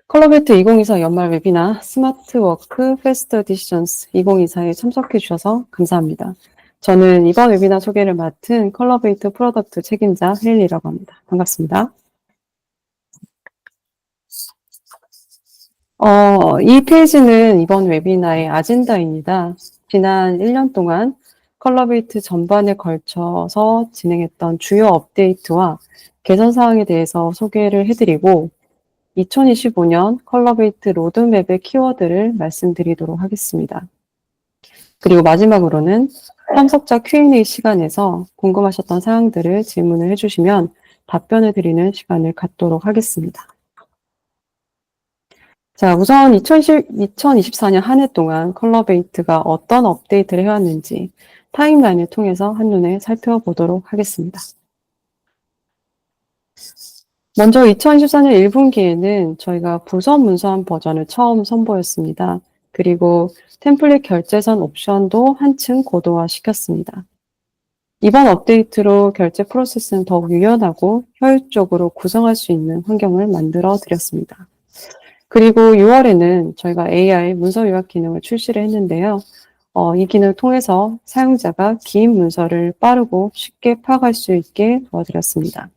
컬러베이트 2024 연말 웨비나 스마트워크 패스트 디시전스 2024에 참석해 주셔서 감사합니다. 저는 이번 웨비나 소개를 맡은 컬러베이트 프로덕트 책임자 헬리라고 합니다. 반갑습니다. 이 페이지는 이번 웨비나의 아젠다입니다. 지난 1년 동안 컬러베이트 전반에 걸쳐서 진행했던 주요 업데이트와 개선 사항에 대해서 소개를 해드리고 2025년 컬러베이트 로드맵의 키워드를 말씀드리도록 하겠습니다. 그리고 마지막으로는 참석자 Q&A 시간에서 궁금하셨던 사항들을 질문을 해주시면 답변을 드리는 시간을 갖도록 하겠습니다. 자, 우선 2024년 한 해 동안 컬러베이트가 어떤 업데이트를 해왔는지 타임라인을 통해서 한눈에 살펴보도록 하겠습니다. 먼저 2024년 1분기에는 저희가 부서 문서화 버전을 처음 선보였습니다. 그리고 템플릿 결제선 옵션도 한층 고도화시켰습니다. 이번 업데이트로 결제 프로세스는 더욱 유연하고 효율적으로 구성할 수 있는 환경을 만들어 드렸습니다. 그리고 6월에는 저희가 AI 문서 요약 기능을 출시를 했는데요. 이 기능을 통해서 사용자가 긴 문서를 빠르고 쉽게 파악할 수 있게 도와드렸습니다.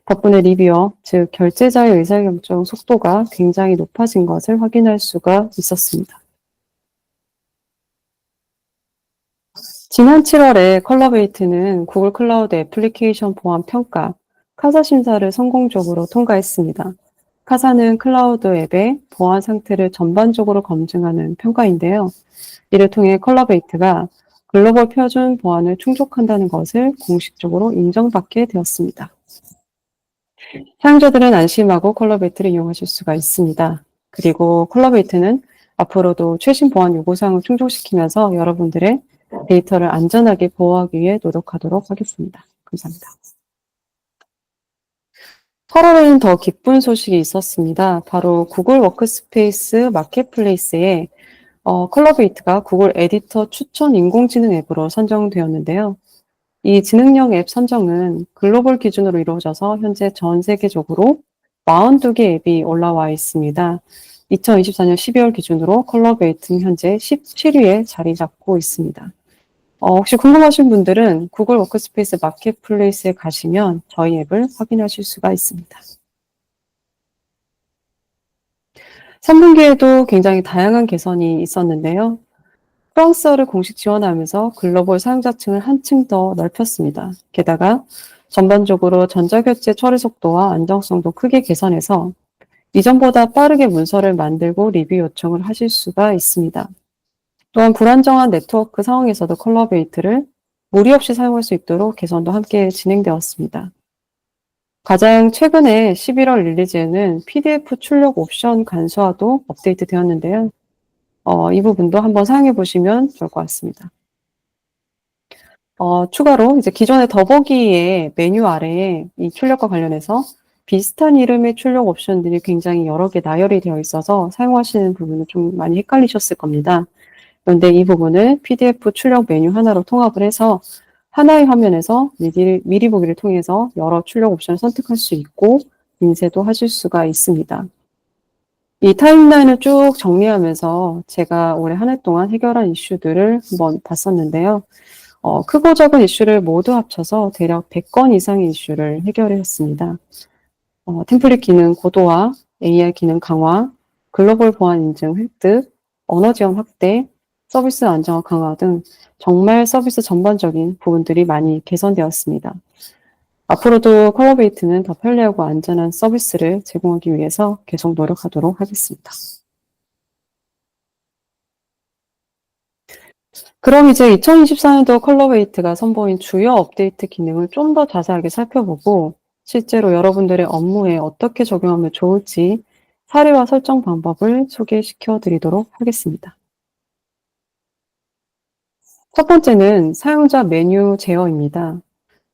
덕분에 리뷰어, 즉 결제자의 의사결정 속도가 굉장히 높아진 것을 확인할 수가 있었습니다. 지난 7월에 컬러베이트는 구글 클라우드 애플리케이션 보안 평가 카사 심사를 성공적으로 통과했습니다. 카사는 클라우드 앱의 보안 상태를 전반적으로 검증하는 평가인데요. 이를 통해 컬러베이트가 글로벌 표준 보안을 충족한다는 것을 공식적으로 인정받게 되었습니다. 사용자들은 안심하고 컬러베이트를 이용하실 수가 있습니다. 그리고 컬러베이트는 앞으로도 최신 보안 요구사항을 충족시키면서 여러분들의 데이터를 안전하게 보호하기 위해 노력하도록 하겠습니다. 감사합니다. 8월에는 더 기쁜 소식이 있었습니다. 바로 구글 워크스페이스 마켓플레이스에 컬러베이트가 구글 에디터 추천 인공지능 앱으로 선정되었는데요. 이 지능형 앱 선정은 글로벌 기준으로 이루어져서 현재 전 세계적으로 42개 앱이 올라와 있습니다. 2024년 12월 기준으로 컬러베이트는 현재 17위에 자리 잡고 있습니다. 혹시 궁금하신 분들은 구글 워크스페이스 마켓플레이스에 가시면 저희 앱을 확인하실 수가 있습니다. 3분기에도 굉장히 다양한 개선이 있었는데요. 프랑스어를 공식 지원하면서 글로벌 사용자층을 한층 더 넓혔습니다. 게다가 전반적으로 전자결제 처리 속도와 안정성도 크게 개선해서 이전보다 빠르게 문서를 만들고 리뷰 요청을 하실 수가 있습니다. 또한 불안정한 네트워크 상황에서도 컬러베이트를 무리 없이 사용할 수 있도록 개선도 함께 진행되었습니다. 가장 최근에 11월 릴리즈에는 PDF 출력 옵션 간소화도 업데이트 되었는데요. 이 부분도 한번 사용해 보시면 좋을 것 같습니다. 추가로 이제 기존의 더보기의 메뉴 아래에 이 출력과 관련해서 비슷한 이름의 출력 옵션들이 굉장히 여러 개 나열이 되어 있어서 사용하시는 부분은 좀 많이 헷갈리셨을 겁니다. 그런데 이 부분을 PDF 출력 메뉴 하나로 통합을 해서 하나의 화면에서 미리 보기를 통해서 여러 출력 옵션을 선택할 수 있고 인쇄도 하실 수가 있습니다. 이 타임라인을 쭉 정리하면서 제가 올해 한 해 동안 해결한 이슈들을 한번 봤었는데요. 크고 작은 이슈를 모두 합쳐서 대략 100건 이상의 이슈를 해결했습니다. 템플릿 기능 고도화, AI 기능 강화, 글로벌 보안 인증 획득, 언어 지원 확대, 서비스 안정화 강화 등 정말 서비스 전반적인 부분들이 많이 개선되었습니다. 앞으로도 컬러베이트는 더 편리하고 안전한 서비스를 제공하기 위해서 계속 노력하도록 하겠습니다. 그럼 이제 2024년도 컬러베이트가 선보인 주요 업데이트 기능을 좀 더 자세하게 살펴보고 실제로 여러분들의 업무에 어떻게 적용하면 좋을지 사례와 설정 방법을 소개시켜 드리도록 하겠습니다. 첫 번째는 사용자 메뉴 제어입니다.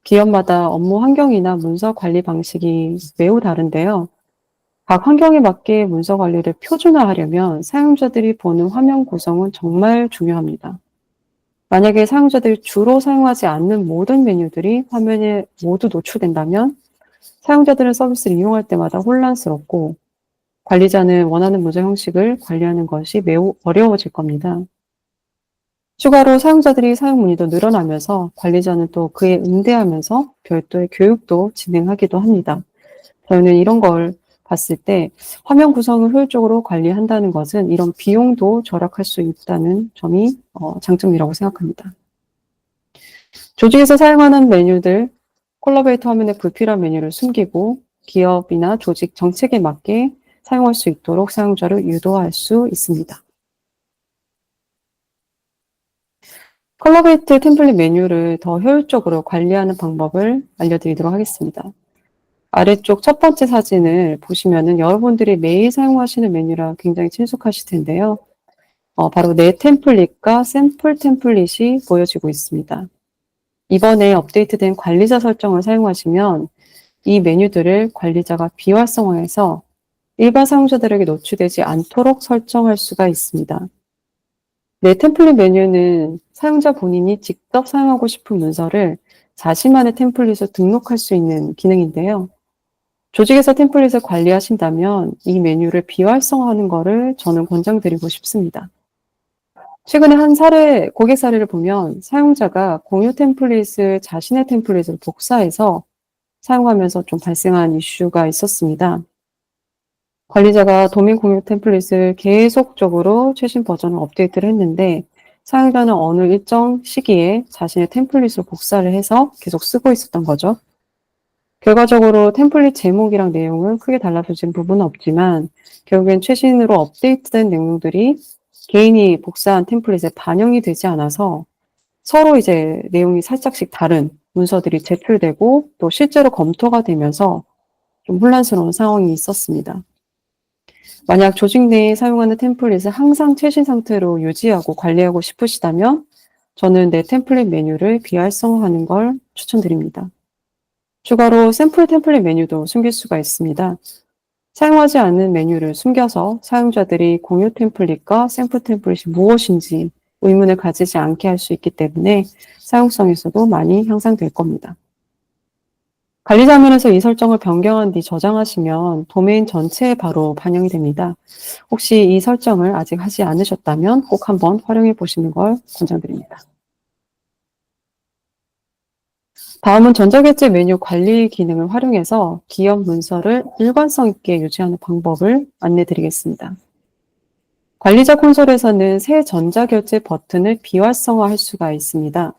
기업마다 업무 환경이나 문서 관리 방식이 매우 다른데요. 각 환경에 맞게 문서 관리를 표준화하려면 사용자들이 보는 화면 구성은 정말 중요합니다. 만약에 사용자들이 주로 사용하지 않는 모든 메뉴들이 화면에 모두 노출된다면 사용자들은 서비스를 이용할 때마다 혼란스럽고 관리자는 원하는 문서 형식을 관리하는 것이 매우 어려워질 겁니다. 추가로 사용자들이 사용 문의도 늘어나면서 관리자는 또 그에 응대하면서 별도의 교육도 진행하기도 합니다. 저희는 이런 걸 봤을 때 화면 구성을 효율적으로 관리한다는 것은 이런 비용도 절약할 수 있다는 점이 장점이라고 생각합니다. 조직에서 사용하는 메뉴들, 콜라보레이터 화면에 불필요한 메뉴를 숨기고 기업이나 조직 정책에 맞게 사용할 수 있도록 사용자를 유도할 수 있습니다. 콜라보레이트 템플릿 메뉴를 더 효율적으로 관리하는 방법을 알려드리도록 하겠습니다. 아래쪽 첫 번째 사진을 보시면은 여러분들이 매일 사용하시는 메뉴라 굉장히 친숙하실 텐데요. 바로 내 템플릿과 샘플 템플릿이 보여지고 있습니다. 이번에 업데이트된 관리자 설정을 사용하시면 이 메뉴들을 관리자가 비활성화해서 일반 사용자들에게 노출되지 않도록 설정할 수가 있습니다. 내 템플릿 메뉴는 사용자 본인이 직접 사용하고 싶은 문서를 자신만의 템플릿으로 등록할 수 있는 기능인데요. 조직에서 템플릿을 관리하신다면 이 메뉴를 비활성화하는 것을 저는 권장드리고 싶습니다. 최근에 한 고객 사례를 보면 사용자가 공유 템플릿을 자신의 템플릿으로 복사해서 사용하면서 좀 발생한 이슈가 있었습니다. 관리자가 도메인 공유 템플릿을 계속적으로 최신 버전을 업데이트를 했는데 사용자는 어느 일정 시기에 자신의 템플릿으로 복사를 해서 계속 쓰고 있었던 거죠. 결과적으로 템플릿 제목이랑 내용은 크게 달라진 부분은 없지만 결국엔 최신으로 업데이트된 내용들이 개인이 복사한 템플릿에 반영이 되지 않아서 서로 이제 내용이 살짝씩 다른 문서들이 제출되고 또 실제로 검토가 되면서 좀 혼란스러운 상황이 있었습니다. 만약 조직 내에 사용하는 템플릿을 항상 최신 상태로 유지하고 관리하고 싶으시다면 저는 내 템플릿 메뉴를 비활성화하는 걸 추천드립니다. 추가로 샘플 템플릿 메뉴도 숨길 수가 있습니다. 사용하지 않는 메뉴를 숨겨서 사용자들이 공유 템플릿과 샘플 템플릿이 무엇인지 의문을 가지지 않게 할 수 있기 때문에 사용성에서도 많이 향상될 겁니다. 관리자 화면에서 이 설정을 변경한 뒤 저장하시면 도메인 전체에 바로 반영이 됩니다. 혹시 이 설정을 아직 하지 않으셨다면 꼭 한번 활용해 보시는 걸 권장드립니다. 다음은 전자결제 메뉴 관리 기능을 활용해서 기업 문서를 일관성 있게 유지하는 방법을 안내 드리겠습니다. 관리자 콘솔에서는 새 전자결제 버튼을 비활성화할 수가 있습니다.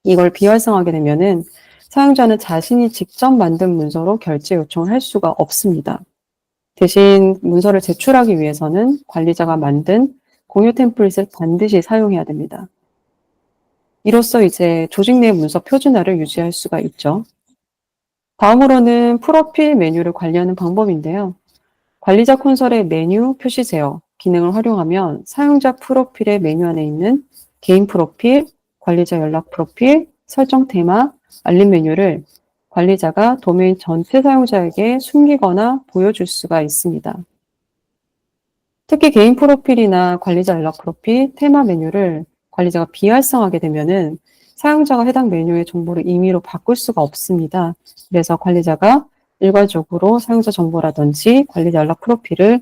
이걸 비활성화하게 되면은 사용자는 자신이 직접 만든 문서로 결제 요청을 할 수가 없습니다. 대신 문서를 제출하기 위해서는 관리자가 만든 공유 템플릿을 반드시 사용해야 됩니다. 이로써 이제 조직 내 문서 표준화를 유지할 수가 있죠. 다음으로는 프로필 메뉴를 관리하는 방법인데요. 관리자 콘솔의 메뉴 표시 제어 기능을 활용하면 사용자 프로필의 메뉴 안에 있는 개인 프로필, 관리자 연락 프로필, 설정 테마, 알림 메뉴를 관리자가 도메인 전체 사용자에게 숨기거나 보여줄 수가 있습니다. 특히 개인 프로필이나 관리자 연락 프로필, 테마 메뉴를 관리자가 비활성하게 되면은 사용자가 해당 메뉴의 정보를 임의로 바꿀 수가 없습니다. 그래서 관리자가 일괄적으로 사용자 정보라든지 관리자 연락 프로필을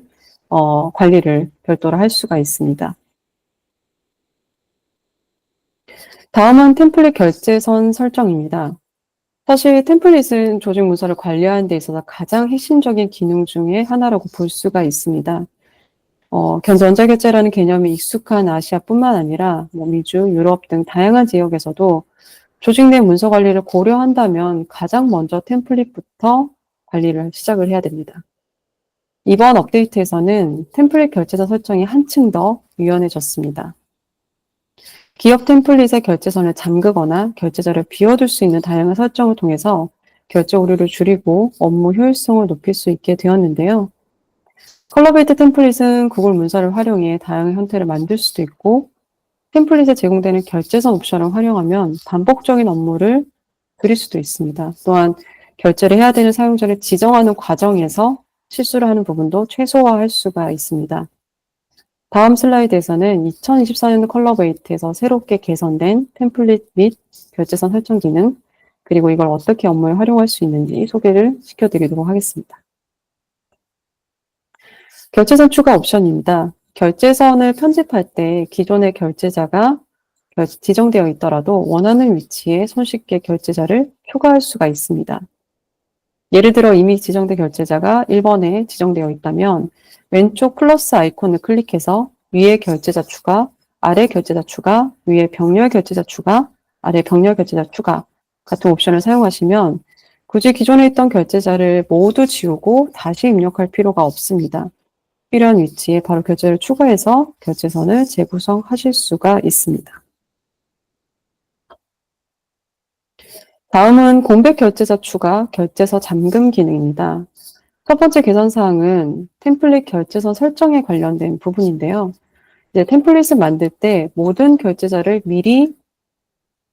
관리를 별도로 할 수가 있습니다. 다음은 템플릿 결제선 설정입니다. 사실 템플릿은 조직 문서를 관리하는 데 있어서 가장 핵심적인 기능 중에 하나라고 볼 수가 있습니다. 전자결제라는 개념이 익숙한 아시아뿐만 아니라 미주, 유럽 등 다양한 지역에서도 조직 내 문서 관리를 고려한다면 가장 먼저 템플릿부터 관리를 시작을 해야 됩니다. 이번 업데이트에서는 템플릿 결제선 설정이 한층 더 유연해졌습니다. 기업 템플릿의 결제선을 잠그거나 결제자를 비워둘 수 있는 다양한 설정을 통해서 결제 오류를 줄이고 업무 효율성을 높일 수 있게 되었는데요. 컬러베이트 템플릿은 구글 문서를 활용해 다양한 형태를 만들 수도 있고 템플릿에 제공되는 결제선 옵션을 활용하면 반복적인 업무를 줄일 수도 있습니다. 또한 결제를 해야 되는 사용자를 지정하는 과정에서 실수를 하는 부분도 최소화할 수가 있습니다. 다음 슬라이드에서는 2024년 컬러베이트에서 새롭게 개선된 템플릿 및 결제선 설정 기능, 그리고 이걸 어떻게 업무에 활용할 수 있는지 소개를 시켜드리도록 하겠습니다. 결제선 추가 옵션입니다. 결제선을 편집할 때 기존의 결제자가 지정되어 있더라도 원하는 위치에 손쉽게 결제자를 추가할 수가 있습니다. 예를 들어 이미 지정된 결제자가 1번에 지정되어 있다면 왼쪽 플러스 아이콘을 클릭해서 위에 결제자 추가, 아래 결제자 추가, 위에 병렬 결제자 추가, 아래 병렬 결제자 추가 같은 옵션을 사용하시면 굳이 기존에 있던 결제자를 모두 지우고 다시 입력할 필요가 없습니다. 필요한 위치에 바로 결제를 추가해서 결제선을 재구성하실 수가 있습니다. 다음은 공백 결제자 추가, 결제서 잠금 기능입니다. 첫 번째 개선 사항은 템플릿 결제선 설정에 관련된 부분인데요. 이제 템플릿을 만들 때 모든 결제자를 미리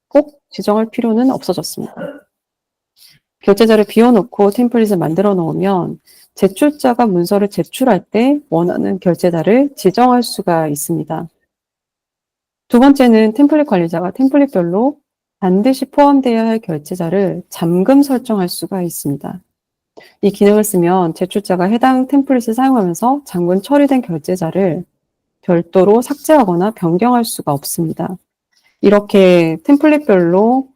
꼭 지정할 필요는 없어졌습니다. 결제자를 비워놓고 템플릿을 만들어 놓으면 제출자가 문서를 제출할 때 원하는 결제자를 지정할 수가 있습니다. 두 번째는 템플릿 관리자가 템플릿별로 반드시 포함되어야 할 결제자를 잠금 설정할 수가 있습니다. 이 기능을 쓰면 제출자가 해당 템플릿을 사용하면서 잠금 처리된 결제자를 별도로 삭제하거나 변경할 수가 없습니다. 이렇게 템플릿별로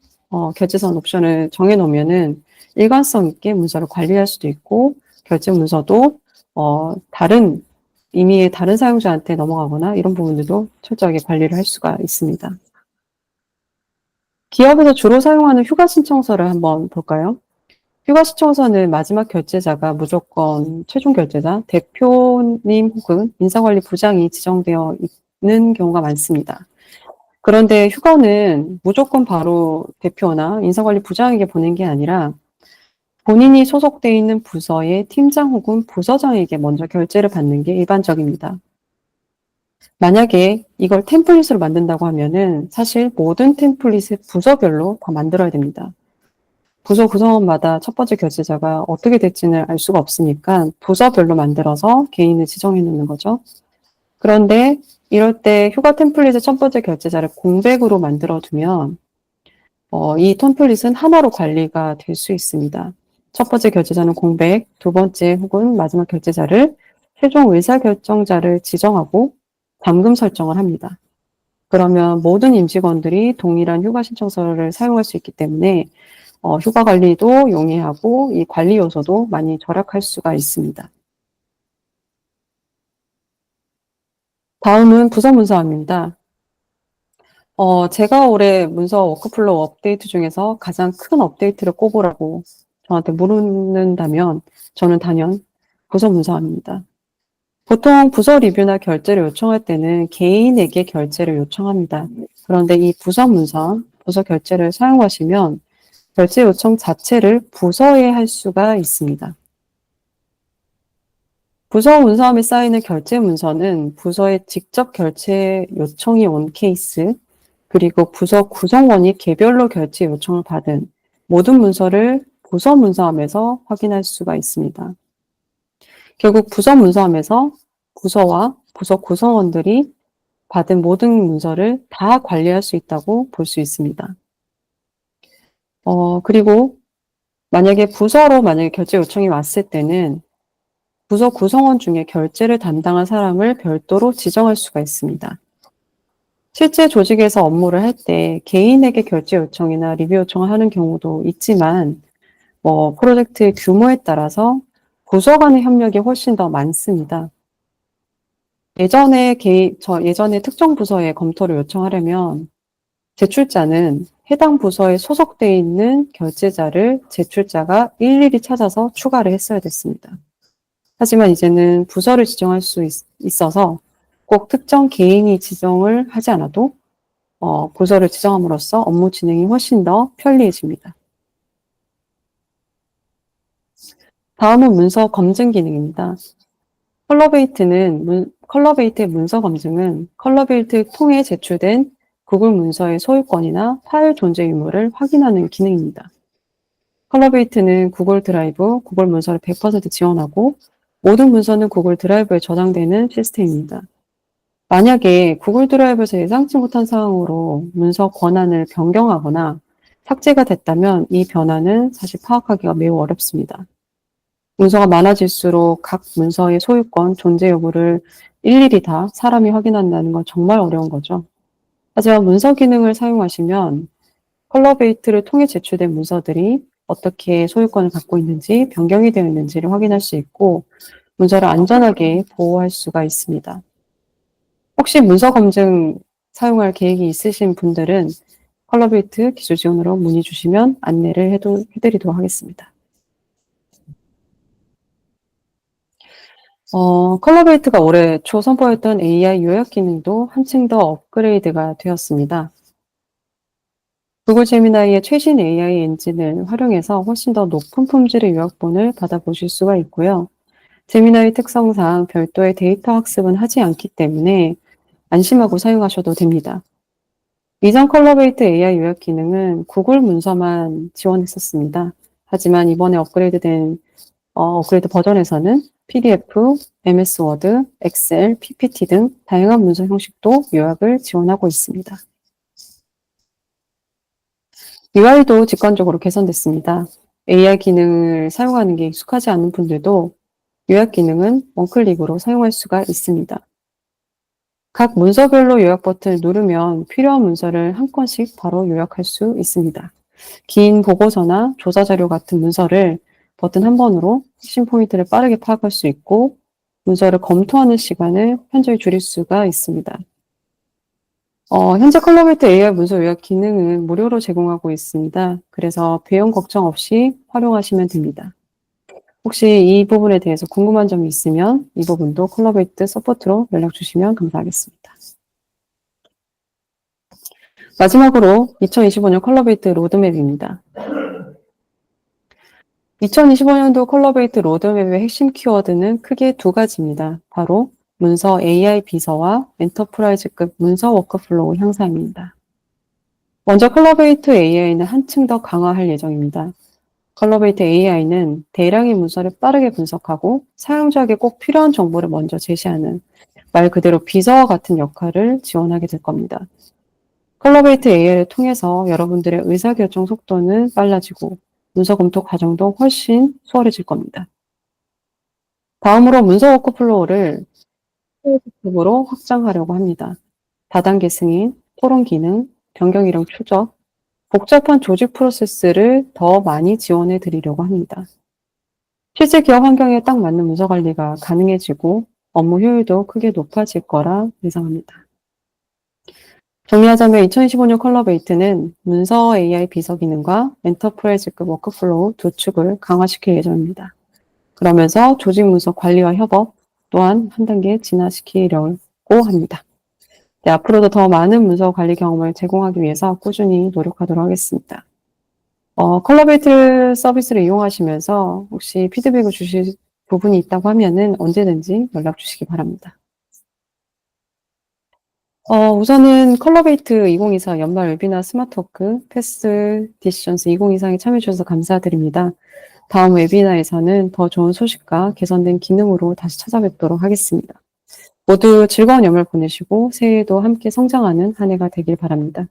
결제선 옵션을 정해놓으면은 일관성 있게 문서를 관리할 수도 있고 결제 문서도 이미 다른 사용자한테 넘어가거나 이런 부분들도 철저하게 관리를 할 수가 있습니다. 기업에서 주로 사용하는 휴가 신청서를 한번 볼까요? 휴가 신청서는 마지막 결제자가 무조건 최종 결제자, 대표님 혹은 인사관리 부장이 지정되어 있는 경우가 많습니다. 그런데 휴가는 무조건 바로 대표나 인사관리 부장에게 보낸 게 아니라 본인이 소속돼 있는 부서의 팀장 혹은 부서장에게 먼저 결제를 받는 게 일반적입니다. 만약에 이걸 템플릿으로 만든다고 하면은 사실 모든 템플릿을 부서별로 다 만들어야 됩니다. 부서 구성원마다 첫 번째 결제자가 어떻게 될지는 알 수가 없으니까 부서별로 만들어서 개인을 지정해 놓는 거죠. 그런데 이럴 때 휴가 템플릿의 첫 번째 결제자를 공백으로 만들어 두면 이 템플릿은 하나로 관리가 될 수 있습니다. 첫 번째 결제자는 공백, 두 번째 혹은 마지막 결제자를 최종 의사결정자를 지정하고 잠금 설정을 합니다. 그러면 모든 임직원들이 동일한 휴가 신청서를 사용할 수 있기 때문에 휴가 관리도 용이하고 이 관리 요소도 많이 절약할 수가 있습니다. 다음은 부서 문서입니다. 제가 올해 문서 워크플로우 업데이트 중에서 가장 큰 업데이트를 꼽으라고 저한테 물는다면 저는 단연 부서 문서입니다. 보통 부서 리뷰나 결제를 요청할 때는 개인에게 결제를 요청합니다. 그런데 이 부서 문서, 부서 결제를 사용하시면 결제 요청 자체를 부서에 할 수가 있습니다. 부서 문서함에 쌓이는 결제 문서는 부서에 직접 결제 요청이 온 케이스, 그리고 부서 구성원이 개별로 결제 요청을 받은 모든 문서를 부서 문서함에서 확인할 수가 있습니다. 결국 부서 문서함에서 부서와 부서 구성원들이 받은 모든 문서를 다 관리할 수 있다고 볼 수 있습니다. 그리고 만약에 결제 요청이 왔을 때는 부서 구성원 중에 결제를 담당한 사람을 별도로 지정할 수가 있습니다. 실제 조직에서 업무를 할 때 개인에게 결제 요청이나 리뷰 요청을 하는 경우도 있지만 프로젝트의 규모에 따라서 부서 간의 협력이 훨씬 더 많습니다. 예전에 특정 부서에 검토를 요청하려면 제출자는 해당 부서에 소속되어 있는 결제자를 제출자가 일일이 찾아서 추가를 했어야 됐습니다. 하지만 이제는 부서를 지정할 수 있어서 꼭 특정 개인이 지정을 하지 않아도 부서를 지정함으로써 업무 진행이 훨씬 더 편리해집니다. 다음은 문서 검증 기능입니다. 컬러베이트의 문서 검증은 컬러베이트 통해 제출된 구글 문서의 소유권이나 파일 존재 유무를 확인하는 기능입니다. 컬러베이트는 구글 드라이브, 구글 문서를 100% 지원하고 모든 문서는 구글 드라이브에 저장되는 시스템입니다. 만약에 구글 드라이브에서 예상치 못한 사항으로 문서 권한을 변경하거나 삭제가 됐다면 이 변화는 사실 파악하기가 매우 어렵습니다. 문서가 많아질수록 각 문서의 소유권, 존재 여부를 일일이 다 사람이 확인한다는 건 정말 어려운 거죠. 하지만 문서 기능을 사용하시면 컬러베이트를 통해 제출된 문서들이 어떻게 소유권을 갖고 있는지, 변경이 되어 있는지를 확인할 수 있고 문서를 안전하게 보호할 수가 있습니다. 혹시 문서 검증 사용할 계획이 있으신 분들은 컬러베이트 기술 지원으로 문의 주시면 안내를 해드리도록 하겠습니다. 컬러베이트가 올해 초 선보였던 AI 요약 기능도 한층 더 업그레이드가 되었습니다. 구글 제미나이의 최신 AI 엔진을 활용해서 훨씬 더 높은 품질의 요약본을 받아보실 수가 있고요. 제미나이 특성상 별도의 데이터 학습은 하지 않기 때문에 안심하고 사용하셔도 됩니다. 이전 컬러베이트 AI 요약 기능은 구글 문서만 지원했었습니다. 하지만 이번에 업그레이드 버전에서는 PDF, MS 워드, 엑셀, PPT 등 다양한 문서 형식도 요약을 지원하고 있습니다. UI도 직관적으로 개선됐습니다. AI 기능을 사용하는 게 익숙하지 않은 분들도 요약 기능은 원클릭으로 사용할 수가 있습니다. 각 문서별로 요약 버튼을 누르면 필요한 문서를 한 건씩 바로 요약할 수 있습니다. 긴 보고서나 조사 자료 같은 문서를 버튼 한 번으로 핵심 포인트를 빠르게 파악할 수 있고 문서를 검토하는 시간을 현저히 줄일 수가 있습니다. 현재 컬러베이트 AI 문서 요약 기능은 무료로 제공하고 있습니다. 그래서 비용 걱정 없이 활용하시면 됩니다. 혹시 이 부분에 대해서 궁금한 점이 있으면 이 부분도 컬러베이트 서포트로 연락 주시면 감사하겠습니다. 마지막으로 2025년 컬러베이트 로드맵입니다. 2025년도 컬러베이트 로드맵의 핵심 키워드는 크게 두 가지입니다. 바로 문서 AI 비서와 엔터프라이즈급 문서 워크플로우 향상입니다. 먼저 컬러베이트 AI는 한층 더 강화할 예정입니다. 컬러베이트 AI는 대량의 문서를 빠르게 분석하고 사용자에게 꼭 필요한 정보를 먼저 제시하는 말 그대로 비서와 같은 역할을 지원하게 될 겁니다. 컬러베이트 AI를 통해서 여러분들의 의사결정 속도는 빨라지고 문서 검토 과정도 훨씬 수월해질 겁니다. 다음으로 문서 워크플로우를 프로젝트로 확장하려고 합니다. 다단계 승인, 토론 기능, 변경 이력 추적, 복잡한 조직 프로세스를 더 많이 지원해 드리려고 합니다. 실제 기업 환경에 딱 맞는 문서 관리가 가능해지고 업무 효율도 크게 높아질 거라 예상합니다. 정리하자면 2025년 컬러베이트는 문서 AI 비서 기능과 엔터프라이즈급 워크플로우 두 축을 강화시킬 예정입니다. 그러면서 조직 문서 관리와 협업 또한 한 단계 진화시키려고 합니다. 네, 앞으로도 더 많은 문서 관리 경험을 제공하기 위해서 꾸준히 노력하도록 하겠습니다. 컬러베이트 서비스를 이용하시면서 혹시 피드백을 주실 부분이 있다고 하면은 언제든지 연락 주시기 바랍니다. 우선은 컬러베이트 2024 연말 웨비나 스마트워크 패스트 디시전스 2024에 참여해 주셔서 감사드립니다. 다음 웨비나에서는 더 좋은 소식과 개선된 기능으로 다시 찾아뵙도록 하겠습니다. 모두 즐거운 연말 보내시고 새해에도 함께 성장하는 한 해가 되길 바랍니다.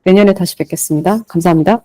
내년에 다시 뵙겠습니다. 감사합니다.